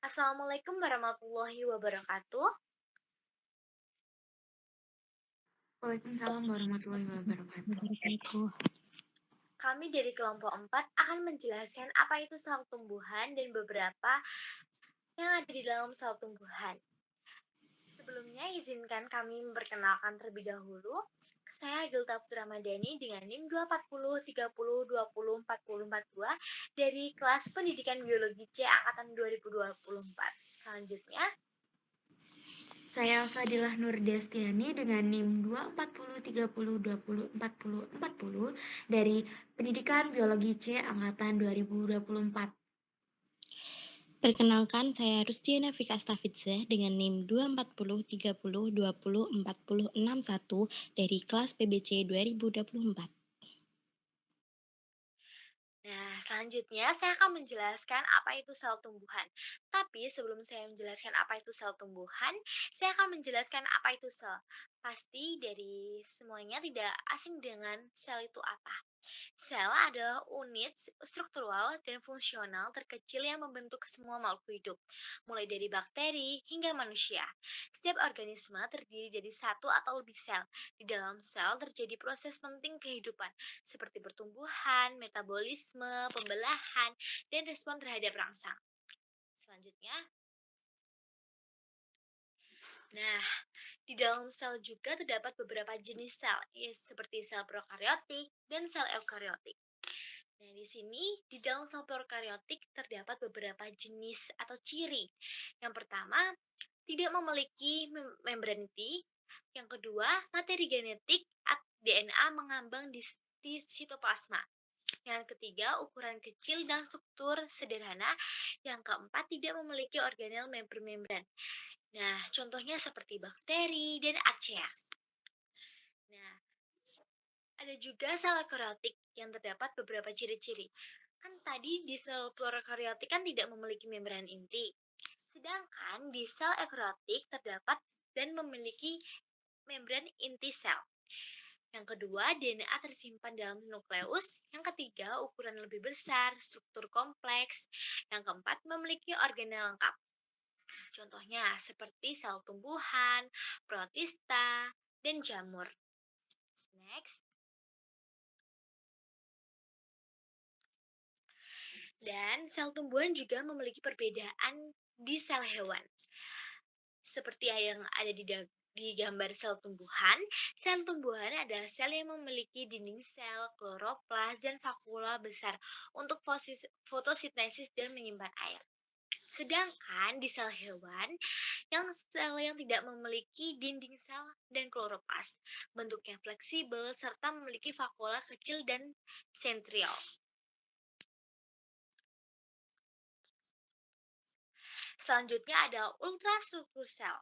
Assalamualaikum warahmatullahi wabarakatuh. Waalaikumsalam warahmatullahi wabarakatuh. Kami dari kelompok 4 akan menjelaskan apa itu sel tumbuhan dan beberapa yang ada di dalam sel tumbuhan. Sebelumnya izinkan kami memperkenalkan terlebih dahulu. Saya Gilta Putra Ramadhani dengan NIM 24030204042 dari kelas Pendidikan Biologi C angkatan 2024. Selanjutnya, Saya Fadilah Nur Destiani dengan NIM 24030204040 dari Pendidikan Biologi C angkatan 2024. Perkenalkan, saya Rustiana Fika Astafidzah dengan NIM 2403020404061 dari kelas PBC 2024. Nah, selanjutnya saya akan menjelaskan apa itu sel tumbuhan. Tapi sebelum saya menjelaskan apa itu sel tumbuhan, saya akan menjelaskan apa itu sel. Pasti dari semuanya tidak asing dengan sel itu apa. Sel adalah unit struktural dan fungsional terkecil yang membentuk semua makhluk hidup, mulai dari bakteri hingga manusia. Setiap organisme terdiri dari satu atau lebih sel. Di dalam sel terjadi proses penting kehidupan, seperti pertumbuhan, metabolisme, pembelahan, dan respon terhadap rangsang. Selanjutnya, nah, di dalam sel juga terdapat beberapa jenis sel, seperti sel prokariotik dan sel eukariotik. Nah, di sini di dalam sel prokariotik terdapat beberapa jenis atau ciri. Yang pertama, tidak memiliki membran inti. Yang kedua, materi genetik DNA mengambang di sitoplasma. Yang ketiga, ukuran kecil dan struktur sederhana. Yang keempat, tidak memiliki organel bermembran. Nah, contohnya seperti bakteri dan archaea. Nah, ada juga sel eukariotik yang terdapat beberapa ciri-ciri. Kan tadi di sel prokariotik kan tidak memiliki membran inti. Sedangkan di sel eukariotik terdapat dan memiliki membran inti sel. Yang kedua, DNA tersimpan dalam nukleus. Yang ketiga, ukuran lebih besar, struktur kompleks. Yang keempat, memiliki organel lengkap. Contohnya seperti sel tumbuhan, protista, dan jamur. Next. Dan sel tumbuhan juga memiliki perbedaan di sel hewan. Seperti yang ada di gambar sel tumbuhan adalah sel yang memiliki dinding sel, kloroplas, dan vakula besar untuk fotosintesis dan menyimpan air. Sedangkan di sel hewan, sel yang tidak memiliki dinding sel dan kloroplas, bentuknya fleksibel serta memiliki vakula kecil dan sentriol. Selanjutnya ada ultrastruktur sel.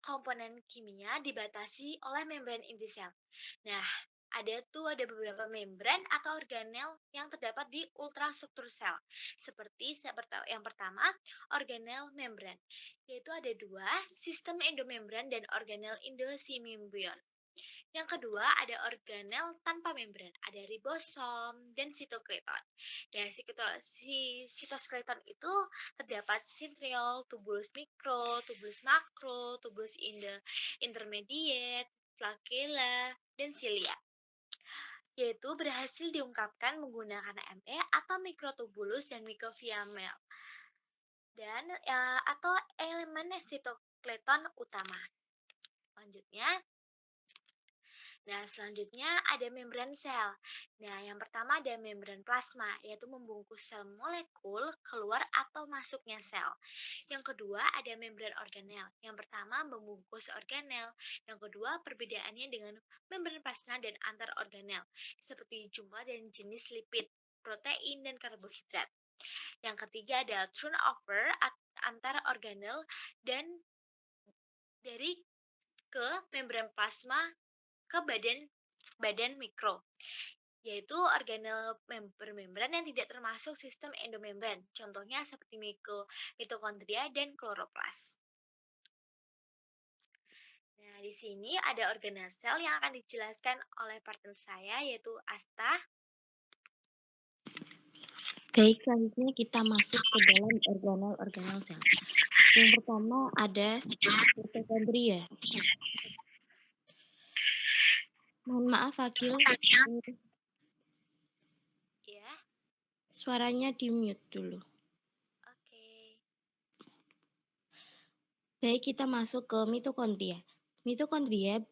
Komponen kimia dibatasi oleh membran inti sel. Nah, ada beberapa membran atau organel yang terdapat di ultrastruktur sel. Seperti yang pertama, organel membran, yaitu ada dua, sistem endomembran dan organel endosimimbion. Yang kedua, ada organel tanpa membran, ada ribosom dan sitoskeleton. Ya, sitoskeleton itu terdapat sentriol, tubulus mikro, tubulus makro, tubulus intermediate, flagella, dan cilia, yaitu berhasil diungkapkan menggunakan ME atau mikrotubulus dan mikrofilamel dan atau elemen sitoskeleton utama. Selanjutnya ada membran sel. Nah, yang pertama ada membran plasma, yaitu membungkus sel molekul keluar atau masuknya sel. Yang kedua ada membran organel. Yang pertama membungkus organel. Yang kedua perbedaannya dengan membran plasma dan antar organel, seperti jumlah dan jenis lipid, protein, dan karbohidrat. Yang ketiga ada turnover antar organel dan dari ke membran plasma ke badan mikro, yaitu organel bermembran yang tidak termasuk sistem endomembran, contohnya seperti mitokondria dan kloroplas. Nah, di sini ada organel sel yang akan dijelaskan oleh partner saya, yaitu Asta. Baik, selanjutnya kita masuk ke dalam organel-organel sel. Yang pertama ada mitokondria. Mohon maaf, Akil, Ya, suaranya di-mute dulu. oke. Baik, kita masuk ke mitokondria. Mitokondria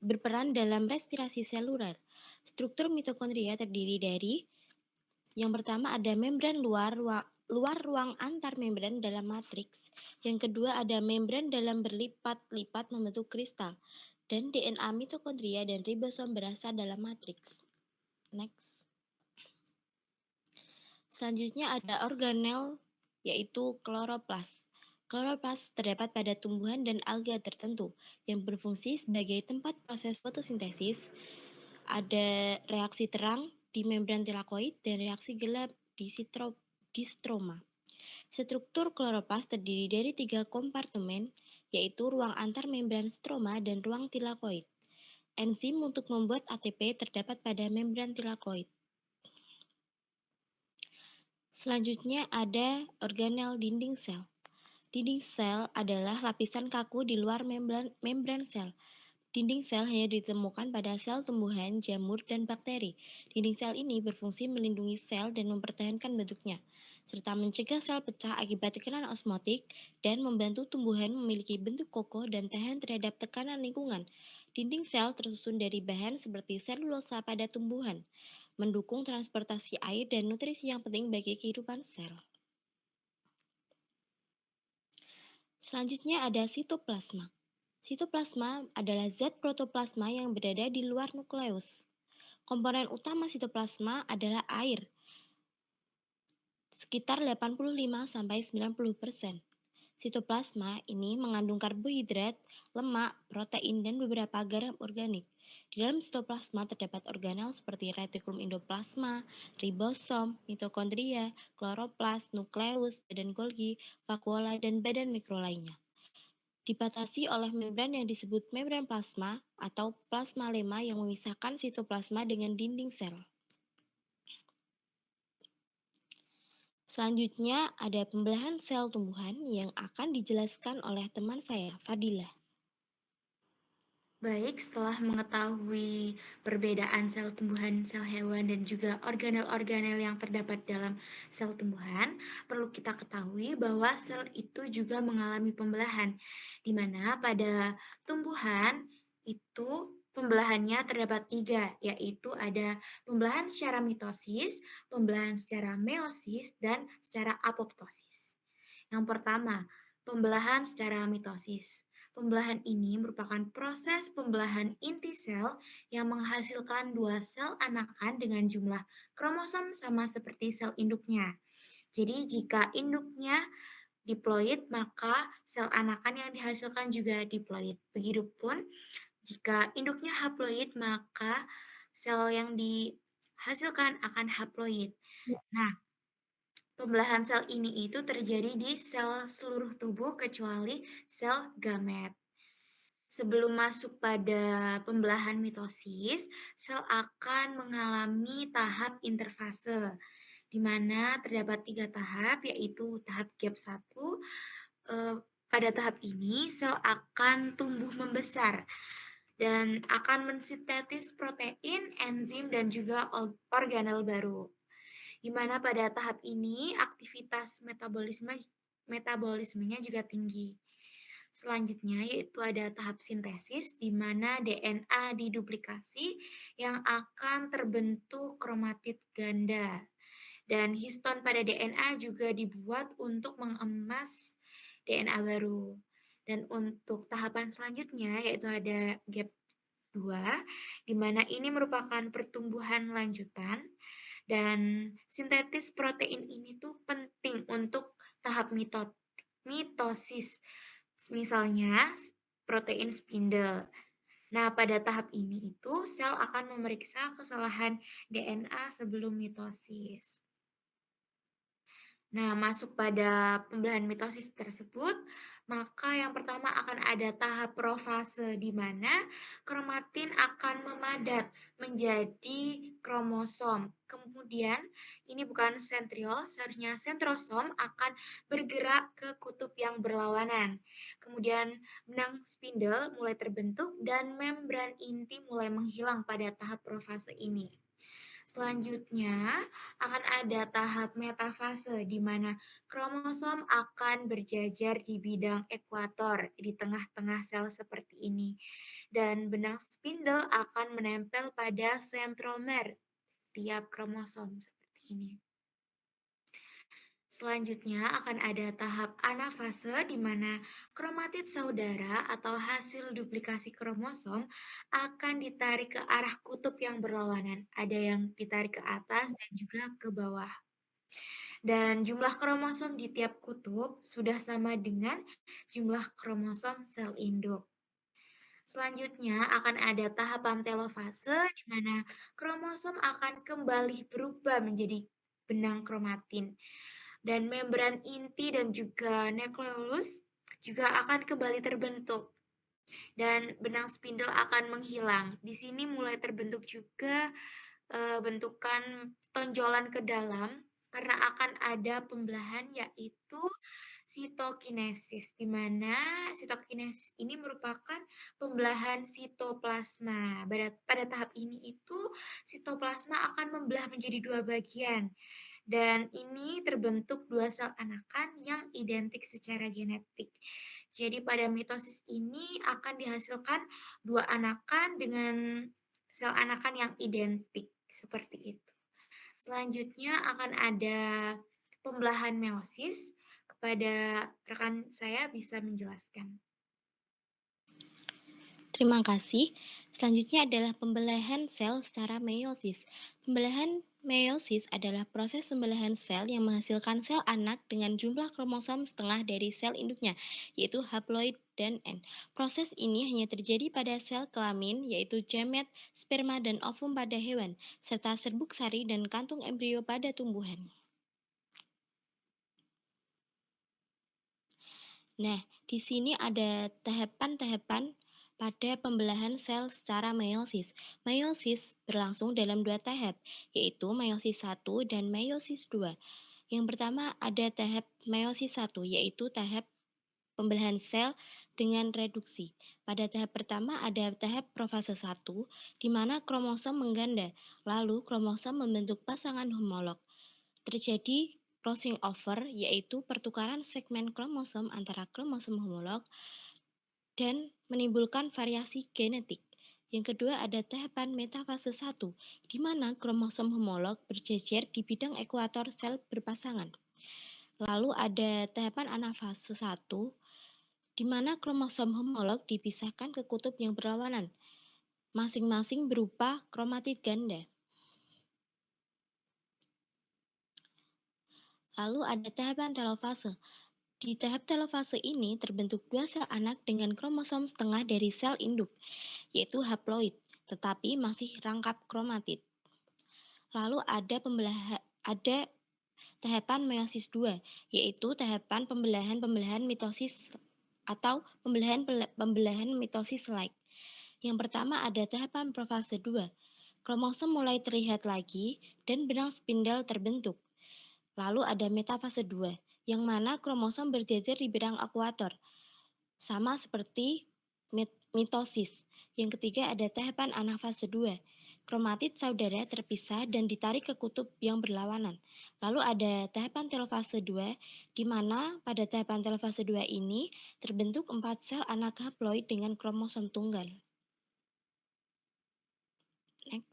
berperan dalam respirasi seluler. Struktur mitokondria terdiri dari yang pertama ada membran luar ruang antar membran dalam matriks. Yang kedua ada membran dalam berlipat-lipat membentuk kristal. Dan DNA mitokondria dan ribosom berasal dalam matriks. Next. Selanjutnya ada organel yaitu kloroplas. Kloroplas terdapat pada tumbuhan dan alga tertentu yang berfungsi sebagai tempat proses fotosintesis. Ada reaksi terang di membran tilakoid dan reaksi gelap di stroma. Struktur kloroplas terdiri dari 3 kompartemen, yaitu ruang antar membran stroma dan ruang tilakoid. Enzim untuk membuat ATP terdapat pada membran tilakoid. Selanjutnya ada organel dinding sel. Dinding sel adalah lapisan kaku di luar membran sel. Dinding sel hanya ditemukan pada sel tumbuhan, jamur, dan bakteri. Dinding sel ini berfungsi melindungi sel dan mempertahankan bentuknya, serta mencegah sel pecah akibat tekanan osmotik dan membantu tumbuhan memiliki bentuk kokoh dan tahan terhadap tekanan lingkungan. Dinding sel tersusun dari bahan seperti selulosa pada tumbuhan, mendukung transportasi air dan nutrisi yang penting bagi kehidupan sel. Selanjutnya ada sitoplasma. Sitoplasma adalah zat protoplasma yang berada di luar nukleus. Komponen utama sitoplasma adalah air, sekitar 85-90%. Sitoplasma ini mengandung karbohidrat, lemak, protein, dan beberapa garam organik. Di dalam sitoplasma terdapat organel seperti retikulum endoplasma, ribosom, mitokondria, kloroplas, nukleus, badan Golgi, vakuola, dan badan mikro lainnya. Dibatasi oleh membran yang disebut membran plasma atau plasmalema yang memisahkan sitoplasma dengan dinding sel. Selanjutnya ada pembelahan sel tumbuhan yang akan dijelaskan oleh teman saya, Fadilah. Baik, setelah mengetahui perbedaan sel tumbuhan, sel hewan, dan juga organel-organel yang terdapat dalam sel tumbuhan, perlu kita ketahui bahwa sel itu juga mengalami pembelahan, di mana pada tumbuhan itu pembelahannya terdapat 3, yaitu ada pembelahan secara mitosis, pembelahan secara meiosis, dan secara apoptosis. Yang pertama, pembelahan secara mitosis. Pembelahan ini merupakan proses pembelahan inti sel yang menghasilkan 2 sel anakan dengan jumlah kromosom sama seperti sel induknya. Jadi jika induknya diploid, maka sel anakan yang dihasilkan juga diploid. Begitupun jika induknya haploid, maka sel yang dihasilkan akan haploid. Nah, pembelahan sel ini itu terjadi di sel seluruh tubuh kecuali sel gamet. Sebelum masuk pada pembelahan mitosis, sel akan mengalami tahap interfase, di mana terdapat 3 tahap, yaitu tahap gap 1. Pada tahap ini, sel akan tumbuh membesar dan akan mensintetis protein, enzim, dan juga organel baru. Di mana pada tahap ini aktivitas metabolismenya juga tinggi. Selanjutnya yaitu ada tahap sintesis di mana DNA diduplikasi yang akan terbentuk kromatid ganda. Dan histon pada DNA juga dibuat untuk mengemas DNA baru. Dan untuk tahapan selanjutnya yaitu ada gap 2, di mana ini merupakan pertumbuhan lanjutan dan sintetis protein ini tuh penting untuk tahap mitosis. Misalnya protein spindle. Nah, pada tahap ini itu sel akan memeriksa kesalahan DNA sebelum mitosis. Nah, masuk pada pembelahan mitosis tersebut, maka yang pertama akan ada tahap profase di mana kromatin akan memadat menjadi kromosom. Kemudian, ini bukan sentriol, seharusnya sentrosom akan bergerak ke kutub yang berlawanan. Kemudian, benang spindle mulai terbentuk dan membran inti mulai menghilang pada tahap profase ini. Selanjutnya akan ada tahap metafase di mana kromosom akan berjajar di bidang ekuator di tengah-tengah sel seperti ini. Dan benang spindle akan menempel pada sentromer tiap kromosom seperti ini. Selanjutnya akan ada tahap anafase di mana kromatid saudara atau hasil duplikasi kromosom akan ditarik ke arah kutub yang berlawanan. Ada yang ditarik ke atas dan juga ke bawah. Dan jumlah kromosom di tiap kutub sudah sama dengan jumlah kromosom sel induk. Selanjutnya akan ada tahapan telofase di mana kromosom akan kembali berubah menjadi benang kromatin. Dan membran inti dan juga nukleolus juga akan kembali terbentuk. Dan benang spindle akan menghilang. Di sini mulai terbentuk juga bentukan tonjolan ke dalam karena akan ada pembelahan yaitu sitokinesis, di mana sitokinesis ini merupakan pembelahan sitoplasma. Pada tahap ini itu sitoplasma akan membelah menjadi dua bagian. Dan ini terbentuk dua sel anakan yang identik secara genetik. Jadi pada mitosis ini akan dihasilkan dua anakan dengan sel anakan yang identik seperti itu. Selanjutnya akan ada pembelahan meiosis. Kepada rekan saya bisa menjelaskan. Terima kasih. Selanjutnya adalah pembelahan sel secara meiosis. Pembelahan meiosis adalah proses pembelahan sel yang menghasilkan sel anak dengan jumlah kromosom setengah dari sel induknya, yaitu haploid dan N. Proses ini hanya terjadi pada sel kelamin, yaitu gamet, sperma, dan ovum pada hewan, serta serbuk sari dan kantung embrio pada tumbuhan. Nah, di sini ada tahapan-tahapan pada pembelahan sel secara meiosis. Meiosis berlangsung dalam dua tahap, yaitu meiosis 1 dan meiosis 2. Yang pertama ada tahap meiosis 1, yaitu tahap pembelahan sel dengan reduksi. Pada tahap pertama ada tahap profase 1, di mana kromosom mengganda, lalu kromosom membentuk pasangan homolog. Terjadi crossing over, yaitu pertukaran segmen kromosom antara kromosom homolog dan menimbulkan variasi genetik. Yang kedua ada tahapan metafase 1, di mana kromosom homolog berjejer di bidang ekuator sel berpasangan. Lalu ada tahapan anafase 1, di mana kromosom homolog dipisahkan ke kutub yang berlawanan, masing-masing berupa kromatid ganda. Lalu ada tahapan telofase. Di tahap telofase ini terbentuk dua sel anak dengan kromosom setengah dari sel induk, yaitu haploid, tetapi masih rangkap kromatid. Lalu ada tahapan meiosis 2, yaitu tahapan pembelahan mitosis atau pembelahan mitosis like. Yang pertama ada tahapan profase 2. Kromosom mulai terlihat lagi dan benang spindle terbentuk. Lalu ada metafase 2, yang mana kromosom berjejer di bidang ekuator, sama seperti mitosis. Yang ketiga ada tahapan anafase 2. Kromatid saudara terpisah dan ditarik ke kutub yang berlawanan. Lalu ada tahapan telofase 2, di mana pada tahapan telofase 2 ini terbentuk 4 sel anak haploid dengan kromosom tunggal. Next.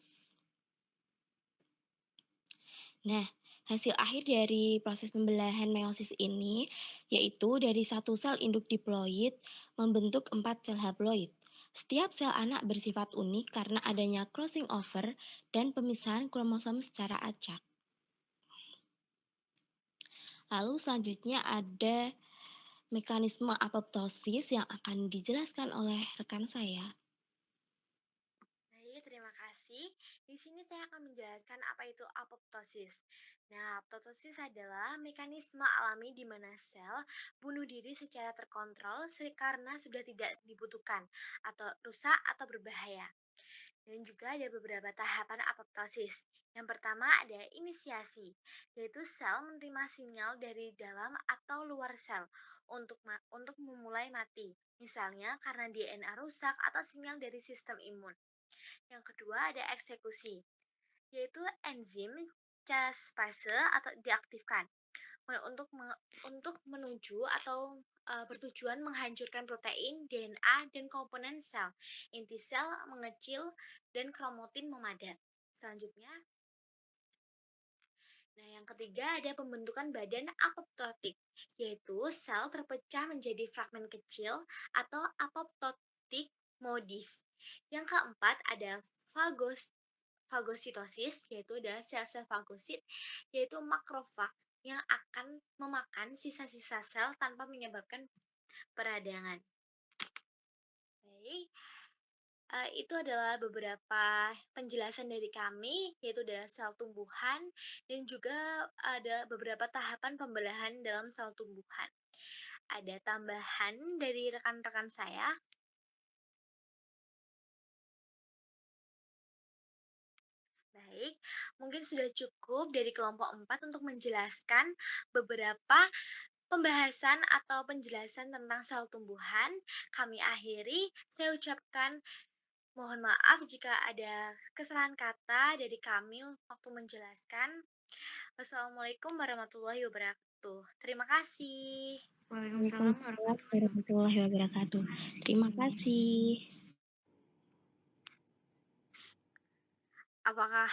Nah, hasil akhir dari proses pembelahan meiosis ini yaitu dari satu sel induk diploid membentuk 4 sel haploid. Setiap sel anak bersifat unik karena adanya crossing over dan pemisahan kromosom secara acak. Lalu selanjutnya ada mekanisme apoptosis yang akan dijelaskan oleh rekan saya. Baik, terima kasih. Di sini saya akan menjelaskan apa itu apoptosis. Nah, apoptosis adalah mekanisme alami di mana sel bunuh diri secara terkontrol karena sudah tidak dibutuhkan atau rusak atau berbahaya. Dan juga ada beberapa tahapan apoptosis. Yang pertama ada inisiasi, yaitu sel menerima sinyal dari dalam atau luar sel untuk memulai mati. Misalnya karena DNA rusak atau sinyal dari sistem imun. Yang kedua ada eksekusi, yaitu enzim caspase atau diaktifkan untuk menuju atau bertujuan menghancurkan protein, DNA, dan komponen sel. Inti sel mengecil dan kromatin memadat. Selanjutnya, nah yang ketiga ada pembentukan badan apoptotik, yaitu sel terpecah menjadi fragmen kecil atau apoptotik modis. Yang keempat ada fagositosis, yaitu ada sel-sel fagosit, yaitu makrofag yang akan memakan sisa-sisa sel tanpa menyebabkan peradangan. Baik, itu adalah beberapa penjelasan dari kami, yaitu adalah sel tumbuhan dan juga ada beberapa tahapan pembelahan dalam sel tumbuhan. Ada tambahan dari rekan-rekan saya? Baik, mungkin sudah cukup dari kelompok 4 untuk menjelaskan beberapa pembahasan atau penjelasan tentang sel tumbuhan. Kami akhiri, saya ucapkan mohon maaf jika ada kesalahan kata dari kami waktu menjelaskan. Wassalamualaikum warahmatullahi wabarakatuh. Terima kasih. Waalaikumsalam Waalaikumsalam warahmatullahi warahmatullahi wabarakatuh. Terima kasih. Apakah